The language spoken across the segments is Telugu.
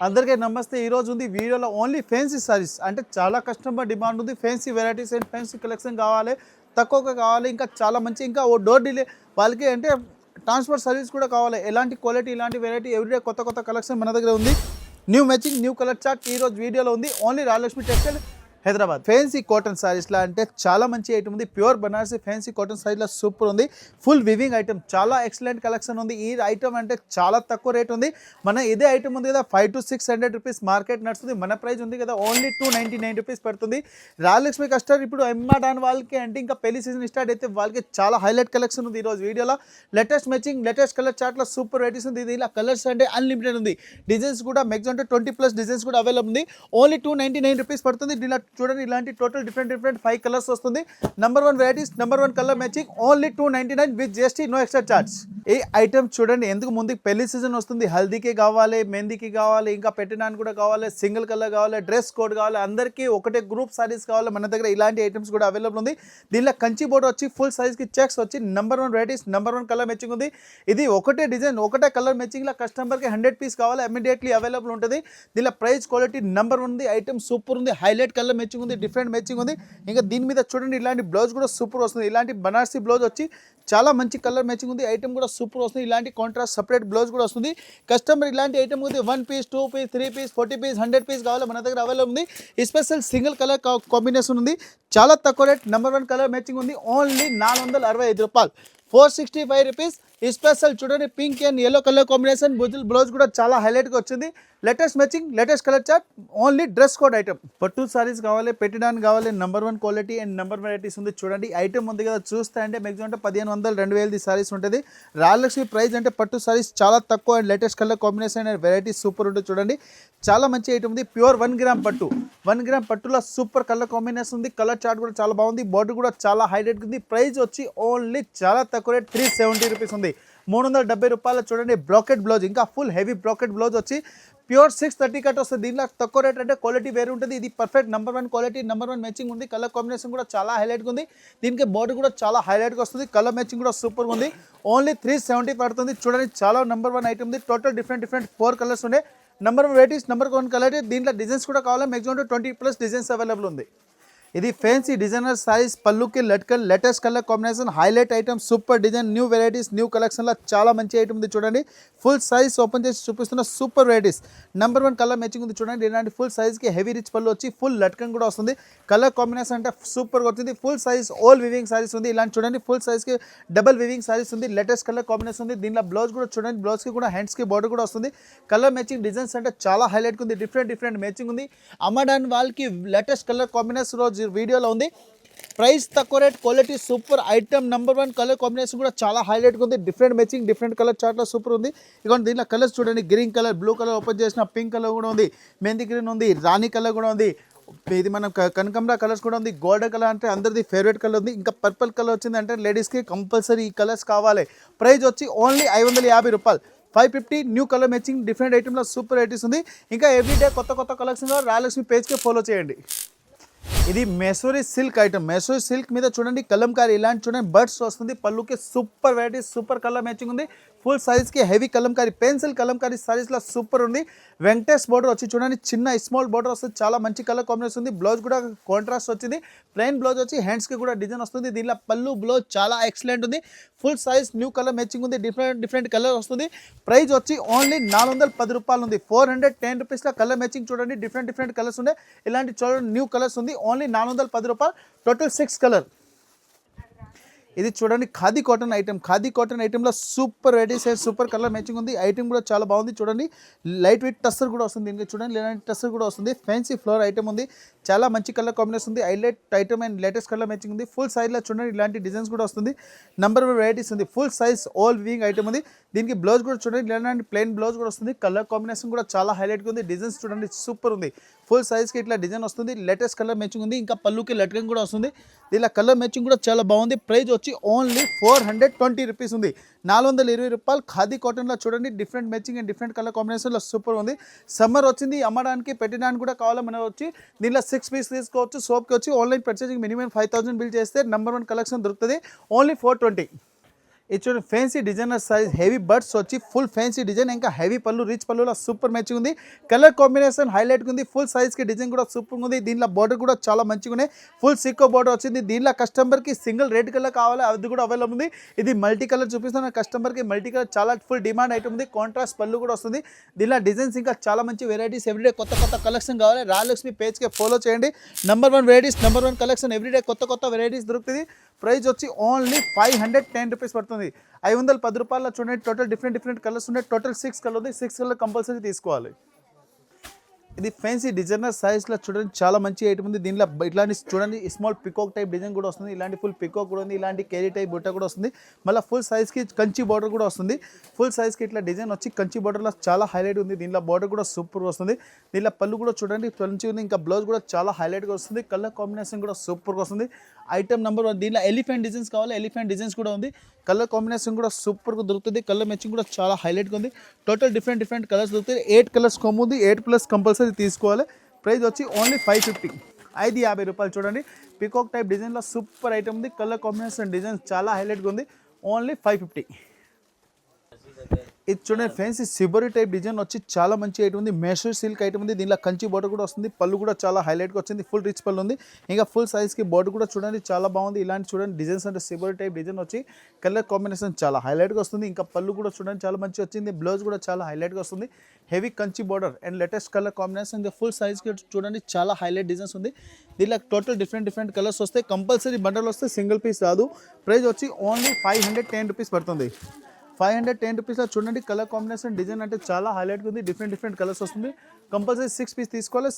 అందరికీ నమస్తే. ఈ రోజు ఉంది వీడియోలో ఓన్లీ ఫ్యాన్సీ సారీస్ అంటే చాలా కస్టమర్ డిమాండ్ ఉంది. Fancy varieties and fancy collection కావాలి, తక్కువగా కావాలి, ఇంకా చాలా మంచి ఇంకా ఓ డోర్ డిలే వాళ్ళకి అంటే ట్రాన్స్పోర్ట్ సర్వీస్ కూడా కావాలి. ఎలాంటి క్వాలిటీ ఇలాంటి వెరైటీ ఎవ్రీడే కొత్త కొత్త కలెక్షన్ మన దగ్గర ఉంది. New matching new colour chart ఈ రోజు వీడియోలో ఉంది. Only Rajalakshmi textile Hyderabad. Fancy cotton సారీస్లో అంటే చాలా మంచి ఐటమ్ ఉంది. ప్యూర్ బనారసి ఫ్యాన్సీ కాటన్ సారీలో సూపర్ ఉంది. ఫుల్ వివింగ్ ఐటమ్, చాలా ఎక్సలెంట్ కలెక్షన్ ఉంది. ఈ ఐటమ్ అంటే చాలా తక్కువ రేట్ ఉంది. మన ఇదే ఐటమ్ ఉంది కదా 500 to 600 రూపీస్ మార్కెట్ నడుస్తుంది. మన ప్రైస్ ఉంది కదా ఓన్లీ 299 రూపీస్ పడుతుంది. రాజలక్ష్మి కస్టమర్ ఇప్పుడు ఎమ్మాడాన్ వాళ్ళకి అంటే ఇంకా పెళ్లి సీజన్ స్టార్ట్ అయితే వాళ్ళకి చాలా హైలైట్ కలెక్షన్ ఉంది. ఈరోజు వీడియోలో లేటెస్ట్ మ్యాచింగ్ లేటెస్ట్ కలర్ చార్ట్లో సూపర్ వెరైటీస్ ఉంది. ఇది ఇలా కలర్స్ అంటే అన్లిమిటెడ్ ఉంది. డిజైన్స్ కూడా మ్యాక్సిమం అంటే 20+ డిజైన్స్ కూడా అవైలబుల్ ఉంది. ఓన్లీ 299 రూపీస్ పడుతుంది. దీనిలో చూడండి ఇలాంటి టోటల్ డిఫరెంట్ 5 కలర్స్ వస్తుంది. Number 1 varieties, number 1 colour matching only 299 with GST, no extra charge. ఈ ఐటమ్ చూడండి ఎందుకు ముందుకు పెళ్లి సీజన్ వస్తుంది. హల్దీకి కావాలి, మెహందీకి కావాలి, ఇంకా పెట్టడానికి కూడా కావాలి, సింగిల్ కలర్ కావాలి, డ్రెస్ కోడ్ కావాలి, అందరికీ ఒకటే గ్రూప్ సారీస్ కావాలి. మన దగ్గర ఇలాంటి ఐటమ్స్ కూడా అవైలబుల్ ఉంది. దీనిలో కంచి బోర్డర్ వచ్చి ఫుల్ సైజ్కి చెక్స్ వచ్చి number 1 varieties, number 1 colour matching ఉంది. ఇది ఒకటే డిజైన్ ఒకటే కలర్ మ్యాచింగ్లో కస్టమర్కి 100 పీస్ కావాలి, ఇమీడియట్లీ అవైలబుల్ ఉంటుంది. దీనిలో ప్రైస్ క్వాలిటీ నంబర్ 1 ఉంది. ఐటమ్ సూపర్ ఉంది. హైలైట్ కలర్ మ్యాచింగ్ ఉంది, డిఫరెంట్ మ్యాచింగ్ ఉంది. ఇంకా దీని మీద చూడండి ఇలాంటి బ్లౌజ్ కూడా సూపర్ వస్తుంది. ఇలాంటి బనారసి బ్లౌజ్ వచ్చి చాలా మంచి కలర్ మ్యాచింగ్ ఉంది. ఐటమ్ కూడా సూపర్ వస్తుంది. ఇలాంటి కాంట్రాస్ట్ సపరేట్ బ్లౌజ్ కూడా వస్తుంది. కస్టమర్ ఇలాంటి ఐటమ్ ఉంది 1 piece 2 piece 3 piece 40 piece 100 piece కావాలి, మన దగ్గర అవైలబుల్ ఉంది. స్పెషల్ సింగిల్ కలర్ కాంబినేషన్ ఉంది. చాలా తక్కువ రేట్, నంబర్ 1 కలర్ మ్యాచింగ్ ఉంది. ఓన్లీ 465 రూపాయలు, 465 రూపీస్. స్పెషల్ చూడండి pink and yellow colour combination blouse కూడా చాలా హైలైట్గా వచ్చింది. Latest matching latest colour chart, only dress code item. పట్టు సారీస్ కావాలి, పెట్టడానికి కావాలి, number 1 quality and number varieties ఉంది. చూడండి ఐటమ్ ఉంది కదా, చూస్తే అంటే మ్యాక్సిమం అంటే 1500 2000 సారీస్ ఉంటుంది. రాజలక్ష్మి ప్రైస్ అంటే పట్టు సారీస్ చాలా తక్కువ and latest colour combination and varieties super ఉంటుంది. చూడండి చాలా మంచి ఐటమ్ ఉంది. ప్యూర్ 1 గ్రామ్ పట్టు, 1 గ్రామ్ పట్టులో సూపర్ కలర్ కాంబినేషన్ ఉంది. కలర్ చార్ట్ కూడా చాలా బాగుంది. బార్డర్ కూడా చాలా హైలైట్ ఉంది. ప్రైస్ వచ్చి ఓన్లీ చాలా తక్కువ రేట్ 370 రూపీస్ ఉంది. 370 రూపాయలు. చూడండి బ్రాకెట్ బ్లౌజ్, ఇంకా ఫుల్ హెవీ బ్రాకెట్ బ్లౌజ్ వచ్చి ప్యూర్ 630 కట్ వస్తుంది. దీనిలో తక్కువ రేట్ అంటే క్వాలిటీ వేరు ఉంటుంది. ఇది perfect number 1 quality, number 1 matching ఉంది. కలర్ కాంబినేషన్ కూడా చాలా హైలైట్గా ఉంది. దీనికి బార్డర్ కూడా చాలా హైలైట్గా వస్తుంది. కలర్ మ్యాచింగ్ కూడా సూపర్గా ఉంది. ఓన్లీ 370 పడుతుంది. చూడండి చాలా నంబర్ 1 ఐటమ్ ఉంది. టోటల్ డిఫరెంట్ 4 కలర్స్ ఉన్నాయి. Number 1 varieties, number 1 colour. దీంట్లో డిజైన్స్ కూడా కావాలి, మ్యాక్సిమం 20+ డిజైన్స్ అవైలబుల్ ఉంది. ఇది ఫ్యాన్సీ డిజైనర్ సారీస్, పళ్ళుకి latkan latest colour combination highlight item, super design, new varieties new కలెక్షన్లో చాలా మంచి ఐటమ్ ఉంది. చూడండి ఫుల్ సైజ్ ఓపెన్ చేసి చూపిస్తున్న super varieties. Number 1 colour matching ఉంది. చూడండి ఇలాంటి ఫుల్ సైజ్కి హెవీ రిచ్ పళ్ళు వచ్చి ఫుల్ లట్కన్ కూడా వస్తుంది. కలర్ కాంబినేషన్ అంటే సూపర్గా వచ్చింది. Full size all weaving saris ఉంది. ఇలాంటి చూడండి ఫుల్ సైజ్కి డబల్ వివింగ్ సారీస్ ఉంది. లేటెస్ట్ కలర్ కాంబినేషన్ ఉంది. దీనిలో బ్లౌజ్ కూడా చూడండి, బ్లౌజ్కి కూడా హ్యాండ్స్కి బార్డర్ కూడా వస్తుంది. కలర్ మ్యాచింగ్ డిజైన్స్ అంటే చాలా హైలైట్గా ఉంది. డిఫరెంట్ మ్యాచింగ్ ఉంది. అమ్మడానికి వాళ్ళకి లేటెస్ట్ కలర్ కాంబినేషన్ రోజు వీడియోలో ఉంది. ప్రైస్ తక్కువ rate, quality super item. Number 1 colour combination కూడా చాలా హైలైట్గా ఉంది. డిఫరెంట్ మ్యాచింగ్ డిఫరెంట్ కలర్ చార్ట్లో సూపర్ ఉంది. ఇక దీనిలో కలర్స్ చూడండి, green colour, blue colour open చేసిన, పింక్ కలర్ కూడా ఉంది, మెంతి గ్రీన్ ఉంది, రాణి కలర్ కూడా ఉంది, ఇది మనం కనకంబరా కలర్స్ కూడా ఉంది, గోల్డెన్ కలర్ అంటే అందరిది ఫేవరెట్ కలర్ ఉంది, ఇంకా పర్పుల్ కలర్ వచ్చింది అంటే లేడీస్కి కంపల్సరీ ఈ కలర్స్ కావాలి. ప్రైస్ వచ్చి ఓన్లీ 550 రూపాయలు, 550. న్యూ కలర్ మ్యాచింగ్ డిఫరెంట్ ఐటమ్లో సూపర్ వెరైటీస్ ఉంది. ఇంకా ఎవ్రీడే కొత్త కలెక్షన్ రాజలక్ష్మి పేజ్కి ఫాలో చేయండి. ఇది Mysore silk item. Mysore silk మీద చూడండి కలంకారీ, ఇలాంటి చూడండి బర్డ్స్ వస్తుంది. పళ్ళుకి super variety, super colour matching ఉంది. ఫుల్ సైజ్కి హెవీ కలంకారీ, పెన్సిల్ కలంకారీ సారీస్లో సూపర్ ఉంది. వెంకటేష్ బోర్డర్ వచ్చి చూడండి చిన్న స్మాల్ బోర్డర్ వస్తుంది. చాలా మంచి కలర్ కాంబినేషన్ ఉంది. బ్లౌజ్ కూడా కాంట్రాస్ట్ వచ్చింది. ప్లెయిన్ బ్లౌజ్ వచ్చి హ్యాండ్స్కి కూడా డిజైన్ వస్తుంది. దీనిలో పళ్ళు బ్లౌజ్ చాలా ఎక్సలెంట్ ఉంది. Full size new colour matching ఉంది. డిఫరెంట్ కలర్ వస్తుంది. ప్రైస్ వచ్చి ఓన్లీ 410 రూపాయలు ఉంది. 410 రూపీస్లో కలర్ మ్యాచింగ్ చూడండి. డిఫరెంట్ కలర్స్ ఉన్నాయి. ఇలాంటి చూడండి న్యూ కలర్స్ ఉంది. ఓన్లీ 410 రూపాయలు, టోటల్ 6 కలర్. ఇది చూడండి khadi cotton item. Khadi cotton ఐటెంలో super varieties and super colour matching ఉంది. ఐటమ్ కూడా చాలా బాగుంది. చూడండి లైట్ వెయిట్ టస్సర్ కూడా వస్తుంది. దీనికి చూడండి ఇలాంటి టస్సర్ కూడా వస్తుంది. ఫ్యాన్సీ ఫ్లోర్ ఐటమ్ ఉంది. చాలా మంచి కలర్ కాంబినేషన్ ఉంది. Highlight item and latest colour matching ఉంది. ఫుల్ సైజ్లో చూడండి ఇలాంటి డిజైన్స్ కూడా వస్తుంది. నంబర్ 1 వెరైటీస్ ఉంది. Full size all weaving item ఉంది. దీనికి బ్లౌజ్ కూడా చూడండి ఇలాంటి ప్లెయిన్ బ్లౌజ్ కూడా వస్తుంది. కలర్ కాంబినేషన్ కూడా చాలా హైలైట్గా ఉంది. డిజైన్స్ చూడండి సూపర్ ఉంది. ఫుల్ సైజ్కి ఇట్లా డిజైన్ వస్తుంది. లేటెస్ట్ కలర్ మ్యాచింగ్ ఉంది. ఇంకా పళ్ళుకి లట్కన్ కూడా వస్తుంది. దీనిలో కలర్ మ్యాచింగ్ కూడా చాలా బాగుంది. ప్రైస్ వచ్చి ఓన్లీ 420 రూపీస్ ఉంది. 420 రూపాయలు. ఖాదీ కాటన్లో చూడండి different matching and different colour కాంబినేషన్లో సూపర్ ఉంది. సమ్మర్ వచ్చింది, అమ్మడానికి పెట్టడానికి కూడా కావాలి. మనం వచ్చి దీనిలో 6 పీస్ తీసుకోవచ్చు. సోప్కి వచ్చి ఆన్లైన్ పర్చేసింగ్ మినిమం 5000 బిల్ చేస్తే నంబర్ 1 కలెక్షన్ దొరుకుతుంది. ఓన్లీ 420. ఇది చూడండి fancy designer size heavy birds వచ్చి ఫుల్ ఫ్యాన్సీ డిజైన్ ఇంకా హెవీ పళ్ళు రిచ్ పళ్ళులో సూపర్ మ్యాచింగ్ ఉంది కలర్ కాంబినేషన్ హైలైట్ ఉంది ఫుల్ సైజ్కి డిజైన్ కూడా సూపర్ ఉంది దీనిలో బార్డర్ కూడా చాలా మంచిగా ఉన్నాయి ఫుల్ సిక్కో బార్డర్ వచ్చింది దీనిలో కస్టమర్కి సింగిల్ రెడ్ కలర్ కావాలి అది కూడా అవైలబుల్ ఉంది ఇది మల్టీ కలర్ చూపిస్తాను కస్టమర్కి మల్టీ కలర్ చాలా ఫుల్ డిమాండ్ ఐటమ్ ఉంది కాంట్రాస్ట్ పళ్ళు కూడా వస్తుంది దీనిలో డిజైన్స్ ఇంకా చాలా మంచి వెరైటీస్ ఎవ్రీడే కొత్త కలెక్షన్ కావాలి రాయలక్ష్మి పేజ్కి ఫాలో చేయండి number 1 varieties number 1 collection everyday కొత్త వెరైటీస్ దొరుకుతుంది ప్రైస్ వచ్చి ఓన్లీ 510 రూపీస్ పడుతుంది 510 రూపాయల చూడండి టోటల్ డిఫరెంట్ కలర్స్ ఉన్నాయి టోటల్ 6 కలర్ ఉంది 6 కలర్ కంపల్సరీ తీసుకోవాలి ఇది ఫ్యాన్సీ డిజైనర్ సైజ్లో చూడండి చాలా మంచి ఐటమ్ ఉంది దీనిలో ఇట్లాంటి చూడండి స్మాల్ పికాక్ టైప్ డిజైన్ కూడా వస్తుంది ఇలాంటి ఫుల్ పికాక్ కూడా ఉంది ఇలాంటి కేరీ టైప్ బుట్ట కూడా వస్తుంది మళ్ళీ ఫుల్ సైజ్కి కంచి బార్డర్ కూడా వస్తుంది ఫుల్ సైజ్కి ఇట్లా డిజైన్ వచ్చి కంచి బార్డర్లో చాలా హైలైట్ ఉంది దీనిలో బార్డర్ కూడా సూపర్ వస్తుంది దీనిలో పళ్ళు కూడా చూడండి మంచి ఉంది ఇంకా బ్లౌజ్ కూడా చాలా హైలైట్గా వస్తుంది కలర్ కాంబినేషన్ కూడా సూపర్గా వస్తుంది ఐటమ్ నెంబర్ 1 దీనిలో ఎలిఫెంట్ డిజైన్స్ కావాలి ఎలిఫెంట్ డిజైన్స్ కూడా ఉంది కలర్ కాంబినేషన్ కూడా సూపర్గా దొరుకుతుంది కలర్ మ్యాచింగ్ కూడా చాలా హైలైట్గా ఉంది టోటల్ డిఫరెంట్ కలర్స్ దొరుకుతాయి 8 కలర్స్ కొమ్ముంది 8+ కంపల్సరీ తీసుకోవాలి ప్రైస్ వచ్చి ఓన్లీ 550 550 రూపాయలు చూడండి పికాక్ టైప్ డిజైన్లో సూపర్ ఐటమ్ ఉంది కలర్ కాంబినేషన్ డిజైన్ చాలా హైలైట్గా ఉంది ఓన్లీ 550 ఇది చూడండి ఫ్యాన్సీ సిబరి టైప్ డిజైన్ వచ్చి చాలా మంచి ఐటమ్ ఉంది మేషర్ సిల్క్ ఐటమ్ ఉంది దీనిలో కంచి బార్డర్ కూడా వస్తుంది పళ్ళు కూడా చాలా హైలైట్గా వచ్చింది ఫుల్ రిచ్ పళ్ళు ఉంది ఇంకా ఫుల్ సైజ్కి బార్డర్ కూడా చూడండి చాలా బాగుంది ఇలాంటి చూడండి డిజైన్స్ అంటే సిబరి టైప్ డిజైన్ వచ్చి కలర్ కాంబినేషన్ చాలా హైలైట్గా వస్తుంది ఇంకా పళ్ళు కూడా చూడండి చాలా మంచి వచ్చింది బ్లౌజ్ కూడా చాలా హైలైట్గా వస్తుంది heavy Kanchi border and latest colour combination ఇంకా ఫుల్ సైజ్కి చూడండి చాలా హైలైట్ డిజైన్స్ ఉంది దీనిలో టోటల్ డిఫరెంట్ కలర్స్ వస్తాయి కంపల్సరీ బండల్ వస్తే సింగిల్ పీస్ రాదు ప్రైస్ వచ్చి ఓన్లీ 510 రూపీస్ పడుతుంది 510 రూపీస్లో చూడండి కలర్ కాంబినేషన్ డిజైన్ అంటే చాలా హైలైట్గా ఉంది డిఫరెంట్ కలర్స్ వస్తుంది కంపల్సరీ 6 పీస్ తీసుకోవాలి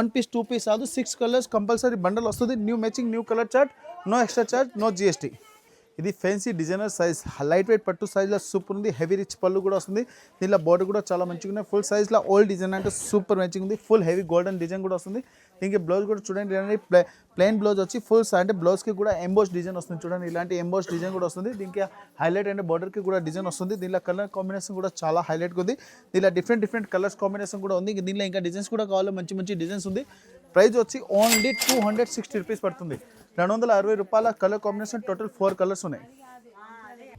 1 పీస్ 2 పీస్ కాదు 6 కలర్స్ కంపల్సరీ బండల్ వస్తుంది new matching new colour chart no extra charge no GST ఇది fancy designer size light weight పట్టు సైజ్లో సూపర్ ఉంది హెవీ రిచ్ పళ్ళు కూడా వస్తుంది దీనిలో బార్డర్ కూడా చాలా మంచిగా ఉన్నాయి ఫుల్ సైజ్లో ఓల్డ్ డిజైన్ అంటే సూపర్ మ్యాచింగ్ ఉంది ఫుల్ హెవీ గోల్డెన్ డిజైన్ కూడా వస్తుంది దీనికి బ్లౌజ్ కూడా చూడండి ప్లెయిన్ బ్లౌజ్ వచ్చి ఫుల్ అంటే బ్లౌజ్కి కూడా ఎంబోస్ డిజైన్ వస్తుంది చూడండి ఇలాంటి ఎంబోస్ డిజైన్ కూడా వస్తుంది దీనికి హైలైట్ అంటే బార్డర్కి కూడా డిజైన్ వస్తుంది దీనిలో కలర్ కాంబినేషన్ కూడా చాలా హైలైట్గా ఉంది దీనిలో డిఫరెంట్ కలర్స్ కాంబినేషన్ కూడా ఉంది దీనిలో ఇంకా డిజైన్స్ కూడా కావాలి మంచి డిజైన్స్ ఉంది ప్రైస్ వచ్చి ఓన్లీ 260 రూపీస్ పడుతుంది 260 రూపాయల కలర్ కాంబినేషన్ టోటల్ 4 కలర్స్ ఉన్నాయి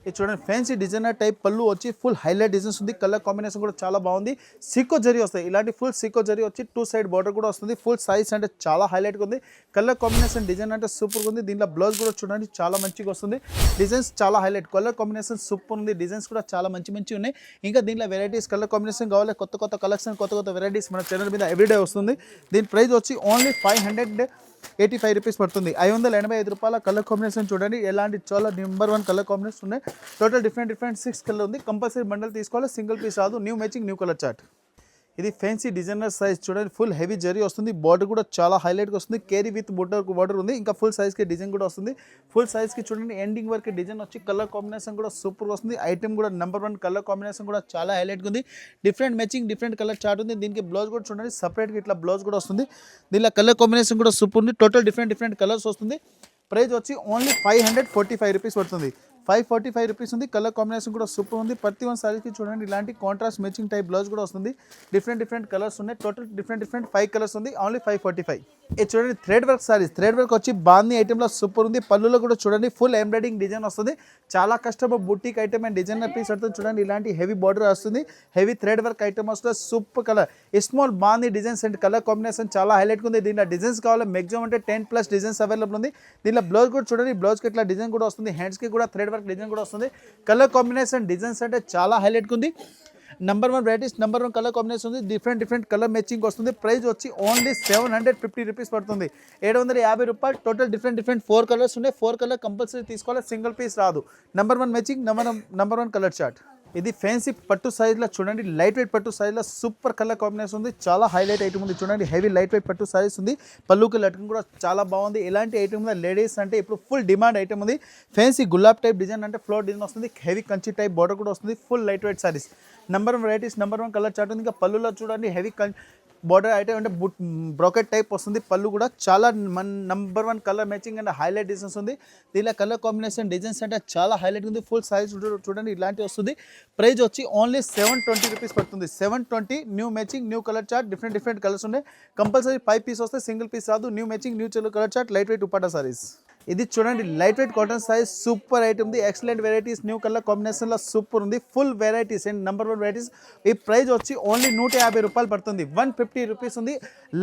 ఇది చూడండి ఫ్యాన్సీ డిజైనర్ టైప్ పళ్ళు వచ్చి ఫుల్ హైలైట్ డిజైన్స్ ఉంది కలర్ కాంబినేషన్ కూడా చాలా బాగుంది సిక్కో జరీ వస్తాయి ఇలాంటి ఫుల్ సిక్కో జరీ వచ్చి 2 సైడ్ బార్డర్ కూడా వస్తుంది ఫుల్ సైజ్ అంటే చాలా హైలైట్గా ఉంది కలర్ కాంబినేషన్ డిజైన్ అంటే సూపర్గా ఉంది దీనిలో బ్లౌజ్ కూడా చూడండి చాలా మంచిగా వస్తుంది డిజైన్స్ చాలా హైలైట్ కలర్ కాంబినేషన్ సూపర్ ఉంది డిజైన్స్ కూడా చాలా మంచి ఉన్నాయి ఇంకా దీనిలో వెరైటీస్ కలర్ కాంబినేషన్ కావాలి కొత్త కలెక్షన్ కొత్త వెరైటీస్ మన ఛానల్ మీద ఎవ్రీడే వస్తుంది దీని ప్రైస్ వచ్చి ఓన్లీ 585 రూపీస్ పడుతుంది 585 రూపాయల కలర్ కాంబినేషన్ చూడండి ఎలాంటి చాలా నెంబర్ 1 కలర్ కాంబినేషన్ ఉన్నాయి టోటల్ డిఫరెంట్ 6 కలర్ ఉంది కంపల్సరీ బండల్ తీసుకోవాలి సింగిల్ పీస్ రాదు new matching new colour chart ఇది ఫ్యాన్సీ డిజైనర్ సైజ్ చూడండి ఫుల్ హెవీ జరీ వస్తుంది బార్డర్ కూడా చాలా హైలైట్గా వస్తుంది కేరీ విత్ బార్డర్ ఉంది ఇంకా ఫుల్ సైజ్కి డిజైన్ కూడా వస్తుంది ఫుల్ సైజ్కి చూడండి ఎండింగ్ వరకు డిజైన్ వచ్చి కలర్ కాంబినేషన్ కూడా సూపర్గా వస్తుంది ఐటమ్ కూడా నెంబర్ 1 కలర్ కాంబినేషన్ కూడా చాలా హైలైట్గా ఉంది different matching different colour chart ఉంది దీనికి బ్లౌజ్ కూడా చూడండి సపరేట్గా ఇట్లా బ్లౌజ్ కూడా వస్తుంది దీనిలో కలర్ కాంబినేషన్ కూడా సూపర్ ఉంది టోటల్ డిఫరెంట్ కలర్స్ వస్తుంది ప్రైస్ వచ్చి ఓన్లీ 545 రూపీస్ పడుతుంది 545 రూపీస్ ఉంది కలర్ కాంబినేషన్ కూడా సూపర్ ఉంది ప్రతి ఒక్క సారీకి చూడండి ఇలాంటి కాంట్రాస్ట్ మ్యాచింగ్ టైప్ బ్లౌజ్ కూడా వస్తుంది డిఫరెంట్ కలర్స్ ఉన్నాయి టోటల్ డిఫరెంట్ 5 కలర్స్ ఉంది ఓన్లీ 545 ఇది చూడండి thread work saris thread work వచ్చి బాందీ ఐటెంలో సూపర్ ఉంది పళ్ళులో కూడా చూడండి ఫుల్ ఎంబ్రాయిడింగ్ డిజైన్ వస్తుంది చాలా customer boutique item and designer piece వస్తుంది చూడండి ఇలాంటి హెవీ బార్డర్ వస్తుంది హెవీ థ్రెడ్ వర్క్ ఐటమ్ వస్తుంది సూపర్ కలర్ స్మాల్ బాందీ డిజైన్స్ అండ్ కలర్ కాంబినేషన్ చాలా హైలైట్గా ఉంది దీనిలో డిజైన్స్ కావాలి మ్యాక్సిమం అంటే 10+ డిజైన్స్ అవైలబుల్ ఉంది దీనిలో బ్లౌజ్ కూడా చూడండి బ్లౌజ్కి ఇట్లా డిజైన్ కూడా వస్తుంది హ్యాండ్స్కి కూడా థ్రెడ్ వర్క్ డిజైన్ కూడా వస్తుంది కలర్ కాంబినేషన్ డిజైన్స్ అంటే చాలా హైలైట్గా ఉంది number 1 varieties number 1 colour combination ఉంది డిఫరెంట్ కలర్ మ్యాచింగ్ వస్తుంది ప్రైస్ వచ్చి ఓన్లీ 750 రూపీస్ పడుతుంది 750 రూపాయలు టోటల్ డిఫరెంట్ 4 కలర్స్ ఉన్నాయి 4 కలర్ కంపల్సరీ తీసుకోవాలి సింగిల్ పీస్ రాదు number 1 matching number 1 colour chart ఇది ఫ్యాన్సీ పట్టు సైజ్లో చూడండి లైట్ వెయిట్ పట్టు సైజ్లో సూపర్ కలర్ కాంబినేషన్ ఉంది చాలా హైలైట్ ఐటమ్ ఉంది చూడండి హెవీ లైట్ వెయిట్ పట్టు సైజ్ ఉంది పళ్ళుకి లట్కన్ కూడా చాలా బాగుంది ఇలాంటి ఐటమ్ ఉంది లేడీస్ అంటే ఇప్పుడు ఫుల్ డిమాండ్ ఐటమ్ ఉంది ఫ్యాన్సీ గులాబ్ టైప్ డిజైన్ అంటే ఫ్లోర్ డిజైన్ వస్తుంది హెవీ కంచి టైప్ బార్డర్ కూడా వస్తుంది full light weight saris number 1 varieties number 1 colour chart ఉంది ఇంకా పళ్ళులో చూడండి హెవీ బార్డర్ ఐటమ్ అంటే బ్రోకెట్ టైప్ వస్తుంది పళ్ళు కూడా చాలా number 1 colour matching and highlight designs ఉంది దీనిలో కలర్ కాంబినేషన్ డిజైన్స్ అంటే చాలా హైలైట్ ఉంది ఫుల్ సైజ్ చూడండి ఇలాంటి వస్తుంది ప్రైస్ వచ్చి ఓన్లీ 720 రూపీస్ పడుతుంది 720 new matching new colour chart different colours ఉన్నాయి కంపల్సరీ 5 పీస్ వస్తే సింగిల్ పీస్ రాదు new matching new colour chart light weight Uppada sarees ఇది చూడండి light weight cotton size super item ఉంది, ఎక్సలెంట్ వెరైటీస్, న్యూ కలర్ కాంబినేషన్లో సూపర్ ఉంది, full varieties and number 1 varieties. ఈ ప్రైస్ వచ్చి ఓన్లీ 150 రూపాయలు పడుతుంది, 150 రూపీస్ ఉంది.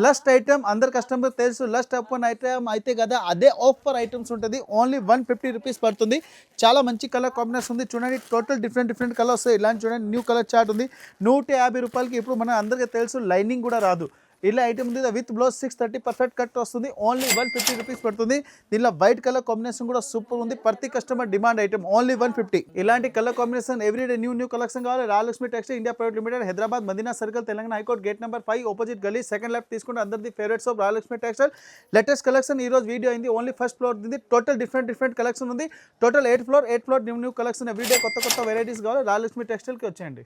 లస్ట్ ఐటమ్ అందరు కస్టమర్ తెలుసు, లస్ట్ ఓపెన్ ఐటమ్ అయితే కదా అదే ఆఫర్ ఐటమ్స్ ఉంటుంది, ఓన్లీ 150 రూపీస్ పడుతుంది. చాలా మంచి కలర్ కాంబినేషన్ ఉంది చూడండి, టోటల్ డిఫరెంట్ కలర్స్. ఇలాంటి చూడండి న్యూ కలర్ చార్ట్ ఉంది, 150 రూపాయలకి. ఇప్పుడు మన అందరికీ తెలుసు లైనింగ్ కూడా రాదు, ఇలా ఐటమ్ ఉంది విత్ బ్లౌజ్ 630 పర్ఫెక్ట్ కట్ వస్తుంది, ఓన్లీ 150 రూపీస్ పడుతుంది. దీనిలో వైట్ కలర్ కాంబినేషన్ కూడా సూపర్ ఉంది, ప్రతి కస్టమర్ డిమాండ్ ఐటమ్, ఓన్లీ 150. ఇలాంటి colour combination everyday new collection కావాలి. Rayalakshmi textile India private limited, Hyderabad Madina circle, Telangana high court gate number 5 opposite గల్లీ, సెకండ్ లెఫ్ట్ తీసుకుంటే అందరిది favourites of Rayalakshmi textile. Latest collection ఈ రోజు వీడియో అయింది, ఓన్లీ ఫస్ట్ ఫ్లోర్ ఉంది, టోటల్ డిఫరెంట్ కలెక్షన్ ఉంది, total 8 floor new collection. Everyday కొత్త వెరైటీస్ కావాలి, రాయలక్ష్మి టెక్స్టైల్కి వచ్చేయండి.